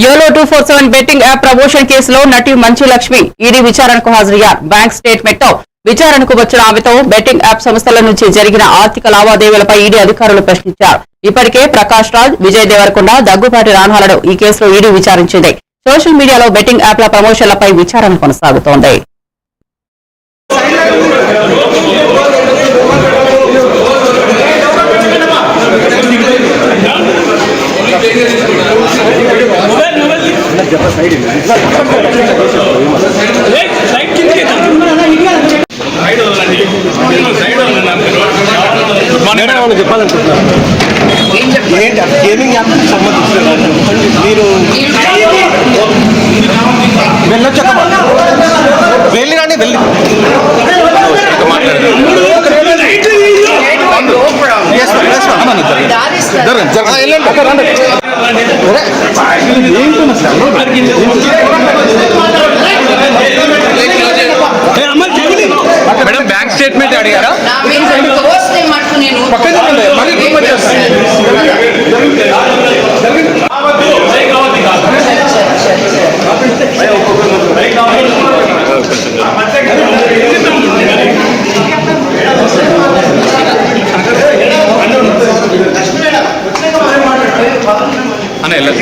YOLO 247 betting app promotion కేసులో నటి Manchu Lakshmi ED విచారణకు హాజరయ్యారు. బ్యాంక్ స్టేట్మెంట్ తో విచారణకు వచ్చిన ఆమెతో బెట్టింగ్ యాప్ సంస్థల నుంచి జరిగిన ఆర్థిక లావాదేవీలపై ఈడీ అధికారులు ప్రశ్నించారు. ఇప్పటికే ప్రకాష్ రాజ్, విజయ్ దేవరకొండ, దగ్గుపాటి రాన్హాలను ఈ కేసులో ఈడీ విచారించింది. సోషల్ మీడియాలో బెట్టింగ్ యాప్ల ప్రమోషన్లపై విచారణ కొనసాగుతోంది. గేమింగ్ యాప్ సంబంధించిన మీరు వెళ్ళొచ్చు, వెళ్ళి రాని వెళ్ళి మేడం బ్యాంక్ స్టేట్మెంట్ అడిగారా? అన్న వెళ్ళదు.